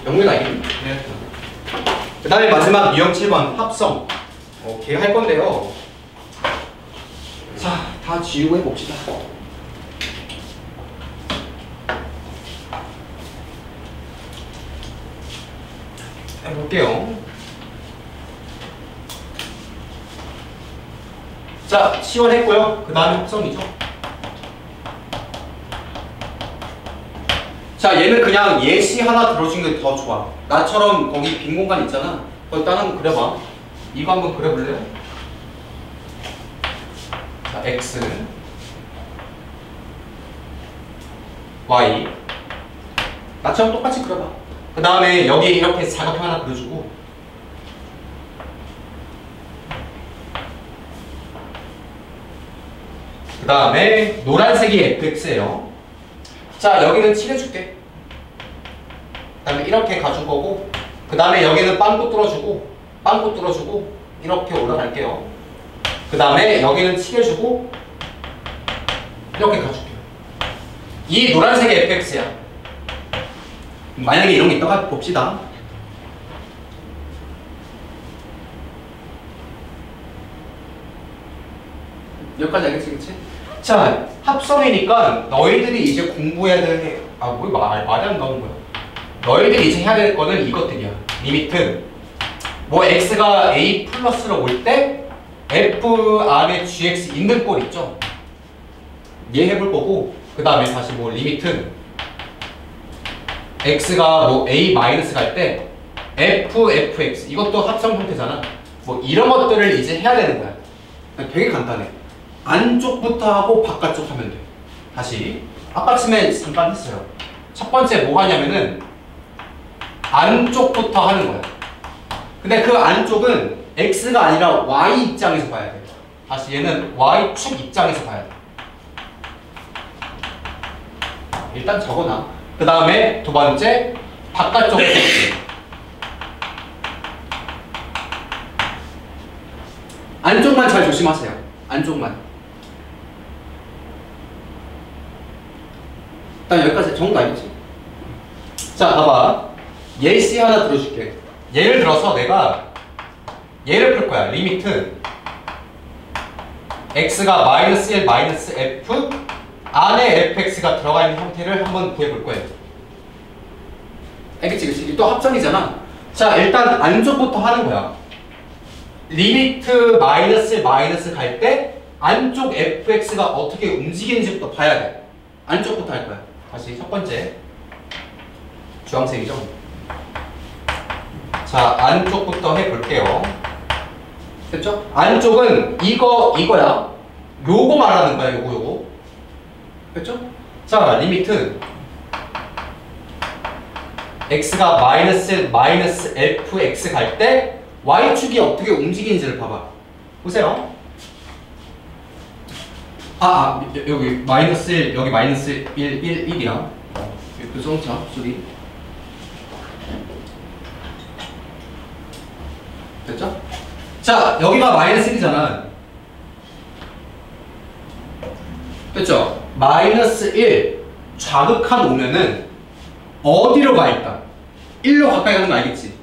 영민 알겠니? 네. 그 다음에 마지막 유형 7번 합성. 걔 할 건데요. 자, 다 지우고 해봅시다. 해볼게요. 자, 시원했고요. 그 다음에 합성이죠. 자, 얘는 그냥 예시 하나 들어주는 게 더 좋아. 나처럼 거기 빈 공간 있잖아. 거기 딴 한번 그려봐. 이거 한번 그려볼래요? 자, x y 나처럼 똑같이 그려봐. 그 다음에 여기 이렇게 사각형 하나 그려주고 그 다음에 노란색이 fx예요. 자 여기는 칠해줄게. 그 다음에 이렇게 가줄 거고 그 다음에 여기는 빵꾸 뚫어주고 이렇게 올라갈게요. 그 다음에 여기는 칠해주고 이렇게 가줄게요. 이 노란색이 fx야. 만약에 이런 게 있다가 봅시다. 여기까지 알겠지, 그치? 자, 합성이니까 너희들이 이제 공부해야 될, 뭐 말이 안 나오는 거야. 너희들이 이제 해야 될 거는 이것들이야. 리미트. 뭐 x가 a 플러스로 올 때 f 안에 gx 있는 꼴 있죠? 얘 해볼 거고 그 다음에 다시 뭐 리미트 x가 뭐 a 마이너스 갈 때 fx 이것도 합성 형태잖아. 뭐 이런 것들을 이제 해야 되는 거야. 되게 간단해. 안쪽부터 하고 바깥쪽 하면 돼. 다시 아까쯤에 잠깐 했어요. 첫 번째 뭐 하냐면은 안쪽부터 하는 거야. 근데 그 안쪽은 x가 아니라 y 입장에서 봐야 돼. 다시 얘는 y축 입장에서 봐야 돼. 일단 적어놔. 그 다음에 두 번째 바깥쪽에서 볼게. 안쪽만 잘 조심하세요. 안쪽만. 일단 여기까지 정도 알겠지? 자, 봐봐. 예시 하나 들어줄게. 예를 들어서 내가 얘를 풀 거야. 리미트 x가 마이너스 1 마이너스 f 안에 fx가 들어가 있는 형태를 한번 구해볼 거예요. 알겠지, 그치? 또 합성이잖아. 자, 일단 안쪽부터 하는 거야. 리미트 마이너스 1 마이너스 갈 때 안쪽 fx가 어떻게 움직이는지부터 봐야 돼. 안쪽부터 할 거야. 다시 첫 번째 주황색이죠. 자, 안쪽부터 해볼게요. 됐죠? 안쪽은 이거야. 요거 말하는 거야. 요거. 됐죠? 자, 리미트 x가 마이너스 1 마이너스 fx 갈 때 y축이 어떻게 움직이는지를 봐봐. 보세요. 여기 마이너스 1, 여기 마이너스 1이야. 교정차, 소리. 됐죠? 자, 여기가 마이너스 1이잖아. 됐죠? 마이너스 1 좌극한 오면은 어디로 가 있다? 1로 가까이 가는 거 알겠지?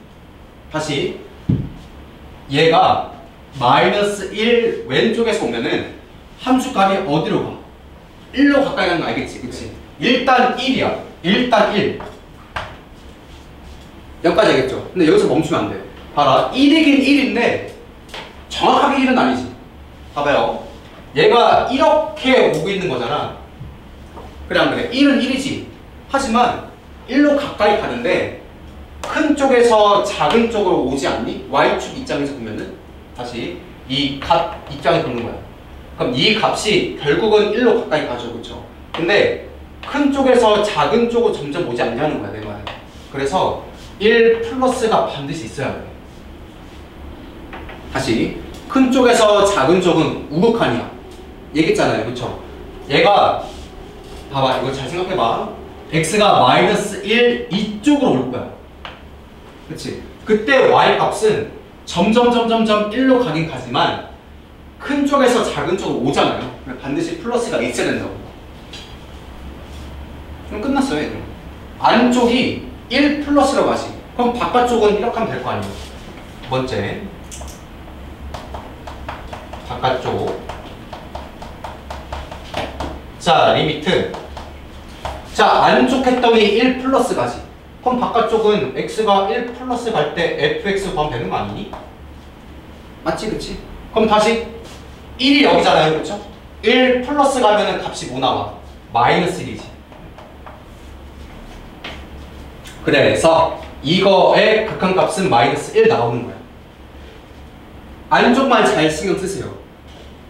다시 얘가 마이너스 1 왼쪽에서 오면은 함수값이 어디로 가? 1로 가까이 가는 거 알겠지? 그치? 일단 1이야. 일단 1. 여기까지 알겠죠? 근데 여기서 멈추면 안 돼. 봐라. 1이긴 1인데 정확하게 1은 아니지. 봐봐요. 얘가 이렇게 오고 있는 거잖아. 그래 안 그래? 1은 1이지. 하지만 1로 가까이 가는데 큰 쪽에서 작은 쪽으로 오지 않니? y축 입장에서 보면은 다시 이 값 입장에 보는 거야. 그럼 이 값이 결국은 1로 가까이 가죠. 그쵸? 근데 큰 쪽에서 작은 쪽으로 점점 오지 않냐는 거야, 내 말은. 그래서 1 플러스가 반드시 있어야 돼. 다시 큰 쪽에서 작은 쪽은 우극한이야. 얘기했잖아요. 그쵸? 얘가 봐봐. 이거 잘 생각해봐. x가 마이너스 1 이쪽으로 올 거야. 그치? 그때 y 값은 점점 1로 가긴 가지만 큰 쪽에서 작은 쪽으로 오잖아요. 반드시 플러스가 있어야 된다고. 그럼 끝났어요. 얘들. 안쪽이 1 플러스로 가시. 그럼 바깥쪽은 이렇게 하면 될 거 아니에요. 두 번째 바깥쪽. 자, 리미트. 자, 안쪽 했더니 1 플러스 가지. 그럼 바깥쪽은 x가 1 플러스 갈 때 fx 구하면 되는 거 아니니? 맞지, 그치? 그럼 다시 1이 여기잖아요, 그쵸? 1 플러스 가면은 값이 뭐 나와? 마이너스 1이지. 그래서 이거의 극한값은 마이너스 1 나오는 거야. 안쪽만 잘 신경 쓰세요.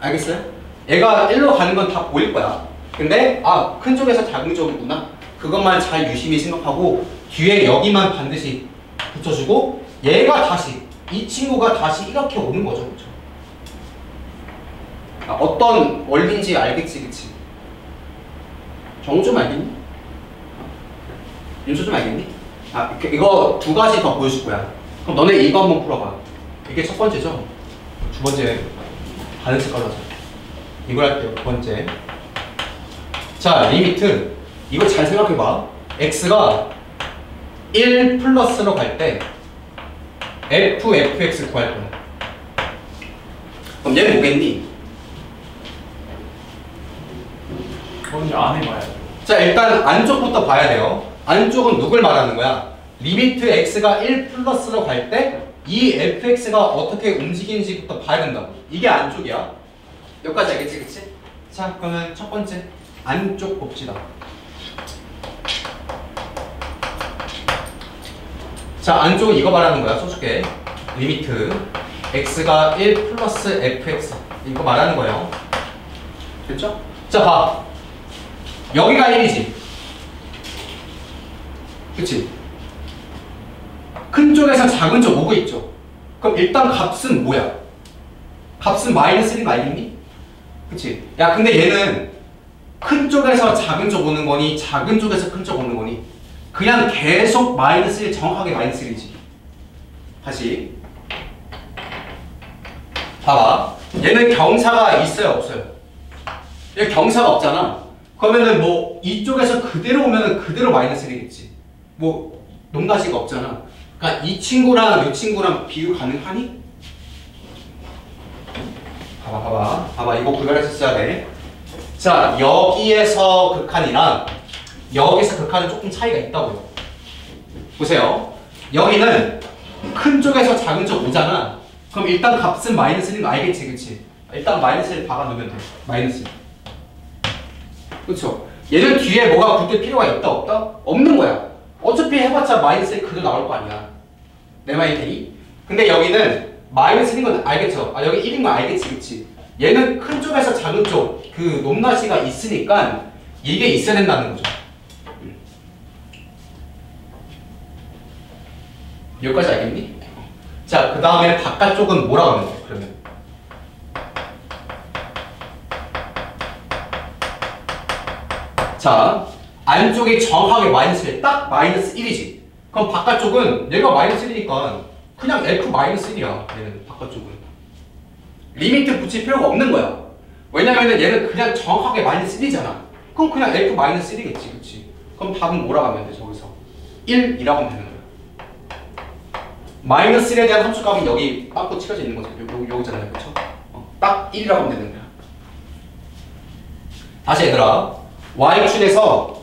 알겠어요? 얘가 1로 가는 건 다 보일 거야. 근데 큰 쪽에서 작은 쪽이구나. 그것만 잘 유심히 생각하고 뒤에 여기만 반드시 붙여주고 얘가 다시 이 친구가 다시 이렇게 오는 거죠. 그렇죠? 어떤 원리인지 알겠지, 그치? 정우 좀 알겠니? 윤수 좀 알겠니? 이거 두 가지 더 보여줄 거야. 그럼 너네 이거 한번 풀어봐. 이게 첫 번째죠? 두 번째 다른 색깔로 하자. 이걸 할게요. 두 번째. 자, 리미트. 이거 잘 생각해봐. x가 1 플러스로 갈 때 fx 구할 거야. 그럼 얘는 뭐겠니? 먼저 안 해봐야 돼. 자, 일단 안쪽부터 봐야 돼요. 안쪽은 누굴 말하는 거야? 리미트 x가 1 플러스로 갈 때 이 fx가 어떻게 움직이는지부터 봐야 된다고. 이게 안쪽이야. 여기까지 알겠지, 그치? 자, 그러면 첫 번째 안쪽 봅시다. 자, 안쪽은 이거 말하는 거야. 써줄게. 리미트 x가 1 플러스 fx 이거 말하는 거예요. 됐죠? 자, 봐. 여기가 1이지. 그치? 큰 쪽에서 작은 쪽 오고 있죠. 그럼 일단 값은 뭐야? 값은 마이너스 1인 거 알겠니? 그치? 야, 근데 얘는 큰 쪽에서 작은 쪽 오는 거니 작은 쪽에서 큰 쪽 오는 거니 그냥 계속 마이너스 1, 정확하게 마이너스 1이지. 다시 봐봐. 얘는 경사가 있어요, 없어요? 얘 경사가 없잖아. 그러면은 뭐 이쪽에서 그대로 오면은 그대로 마이너스 1이겠지. 뭐 높낮이가 없잖아. 그러니까 이 친구랑 이 친구랑 비교 가능하니? 봐봐. 이거 구별했었어야 돼. 자, 여기에서 극한이랑 여기서 극한은 조금 차이가 있다고요. 보세요. 여기는 큰 쪽에서 작은 쪽 오잖아. 그럼 일단 값은 마이너스 1인 거 알겠지, 그치? 일단 마이너스 1 박아놓으면 돼. 마이너스 1. 그쵸? 얘는 뒤에 뭐가 붙을 필요가 있다, 없다? 없는 거야. 어차피 해봤자 마이너스 1 그대로 나올 거 아니야. 내 말이 되니? 근데 여기는 마이너스 1인 건 알겠죠? 여기 1인 건 알겠지, 그치? 얘는 큰 쪽에서 작은 쪽, 그 높낮이가 있으니까 이게 있어야 된다는 거죠. 여기까지 알겠니? 자, 그 다음에 바깥쪽은 뭐라고 하면 돼, 그러면? 자, 안쪽이 정확하게 마이너스 1, 딱 마이너스 1이지. 그럼 바깥쪽은 얘가 마이너스 1이니까 그냥 f 마이너스 1이야. 얘는 바깥쪽은. 리미트 붙일 필요가 없는 거야. 왜냐면은 얘는 그냥 정확하게 마이너스 1이잖아. 그럼 그냥 f 마이너스 1이겠지, 그치? 그럼 답은 뭐라고 하면 돼, 저기서? 1이라고 하면 되는 거야. 마이너스 1에 대한 함수값은 여기 빵꾸 칠해져 있는 거죠. 여기잖아요, 그쵸? 딱 1이라고 하면 되는 거야. 다시 얘들아. y축에서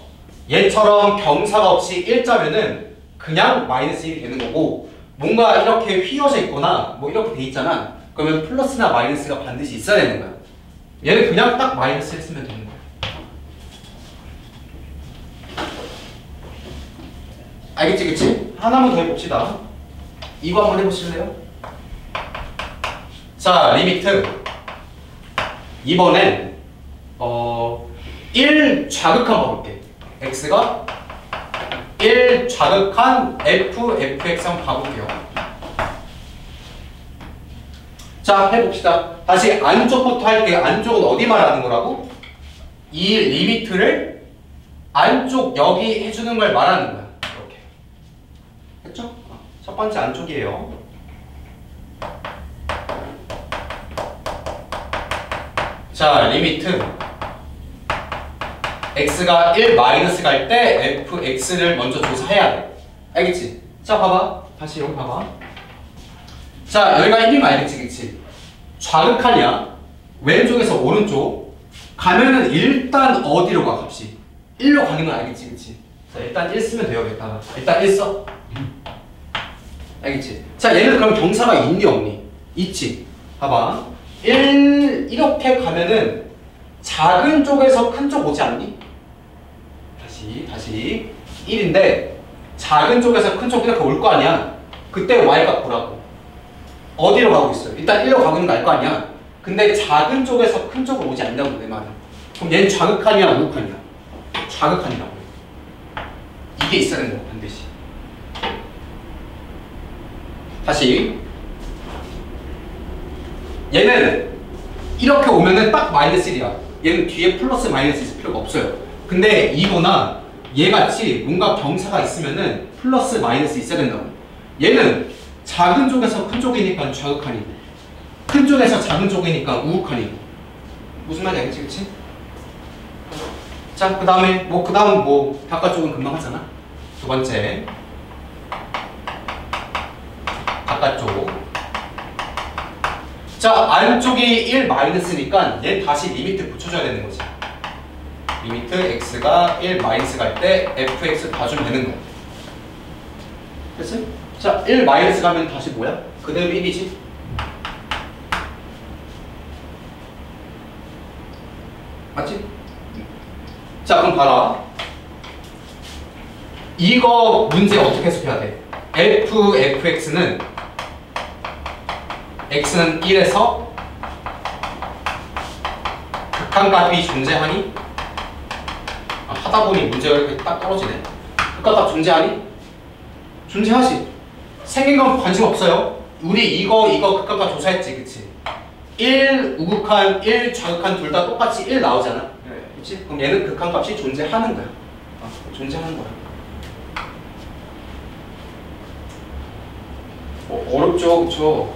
얘처럼 경사가 없이 일자면은 그냥 마이너스 1이 되는 거고, 뭔가 이렇게 휘어져 있거나 뭐 이렇게 돼 있잖아. 그러면 플러스나 마이너스가 반드시 있어야 되는 거야. 얘는 그냥 딱 마이너스 1 쓰면 되는 거야. 알겠지, 그치? 하나만 더 해봅시다. 이거 한번 해보실래요? 자, 리미트. 이번엔 1 좌극한 봐볼게. x가 1 좌극한 fx 한번 봐볼게요. 자, 해봅시다. 다시 안쪽부터 할게요. 안쪽은 어디 말하는 거라고? 이 리미트를 안쪽 여기 해주는 걸 말하는 거야. 이렇게. 했죠? 첫 번째 안쪽이에요. 자, 리미트 x가 1 마이너스 갈 때 fx를 먼저 조사해야 돼. 알겠지? 자, 봐봐. 다시 여기 봐봐. 자, 여기가 1이면 알겠지, 그치? 좌극한이야. 왼쪽에서 오른쪽 가면은 일단 어디로 가, 값이? 1로 가는 건 알겠지, 그치? 자, 일단 1 쓰면 돼요, 여기다가. 일단 1 써. 알겠지? 자, 얘는 그럼 경사가 있니, 없니? 있지. 봐봐. 1 이렇게 가면은 작은 쪽에서 큰 쪽 오지 않니? 다시 1인데 작은 쪽에서 큰 쪽 이렇게 올 거 아니야. 그때 y값 보라고. 어디로 가고 있어요? 일단 1로 가고 있는 거 알 거 아니야. 근데 작은 쪽에서 큰 쪽으로 오지 않는다고, 내 말은. 그럼 얘는 좌극한이야, 우극한이야? 좌극한이라고. 이게 있어야 된다고, 반드시. 다시 얘는 이렇게 오면은 딱 마이너스 1이야. 얘는 뒤에 플러스 마이너스 있을 필요가 없어요. 근데 이거나 얘같이 뭔가 병사가 있으면은 플러스 마이너스 있어야 된다고. 얘는 작은 쪽에서 큰 쪽이니까 좌극한이고 큰 쪽에서 작은 쪽이니까 우극한이고. 무슨 말인지 알겠지, 그치? 자, 그 다음 바깥쪽은 금방 하잖아. 두 번째 바깥쪽. 자, 안쪽이 1 마이너스니까 얘 다시 리미트 붙여줘야 되는 거지. 리미트 x가 1 마이너스 갈 때 fx 봐주면 되는 거야. 됐지? 자, 1 마이너스 가면 다시 뭐야? 그대로 1이지? 맞지? 자, 그럼 봐라. 이거 문제 어떻게 해석해야 돼? fx는 x는 1에서 극한값이 존재하니? 하다 보니 문제가 이렇게 딱 떨어지네. 극한값 존재하니? 존재하지. 생긴 건 관심 없어요. 우리 이거 극한값 조사했지, 그치? 1 우극한, 1 좌극한 둘 다 똑같이 1 나오잖아. 네. 그치? 그럼 얘는 극한값이 존재하는 거야. 존재하는 거야. 어렵죠, 그쵸?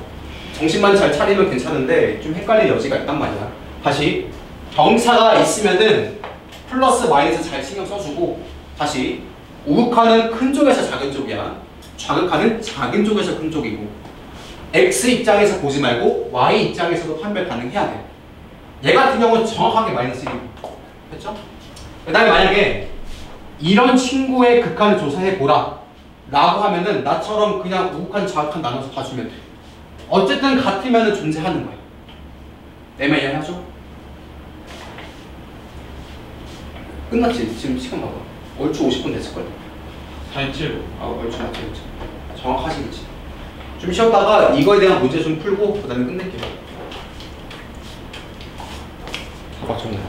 정신만 잘 차리면 괜찮은데 좀 헷갈릴 여지가 있단 말이야. 다시 병사가 있으면은 플러스 마이너스 잘 신경 써주고, 다시 우극한은 큰 쪽에서 작은 쪽이야. 좌극한은 작은 쪽에서 큰 쪽이고, x 입장에서 보지 말고 y 입장에서도 판별 가능해야 돼. 얘 같은 경우는 정확하게 마이너스 1이고, 됐죠? 그 다음에 만약에 이런 친구의 극한을 조사해 보라 라고 하면은 나처럼 그냥 우극한 좌극한 나눠서 봐주면 돼. 어쨌든 같으면 존재하는 거야. 내 말 이해하죠? 끝났지? 지금 시간 봐봐. 얼추 50분 됐을걸? 47분. 얼추 맞지, 그치? 정확하지, 그치? 좀 쉬었다가 이거에 대한 문제 좀 풀고 그 다음에 끝낼게요. 봐봐, 정말.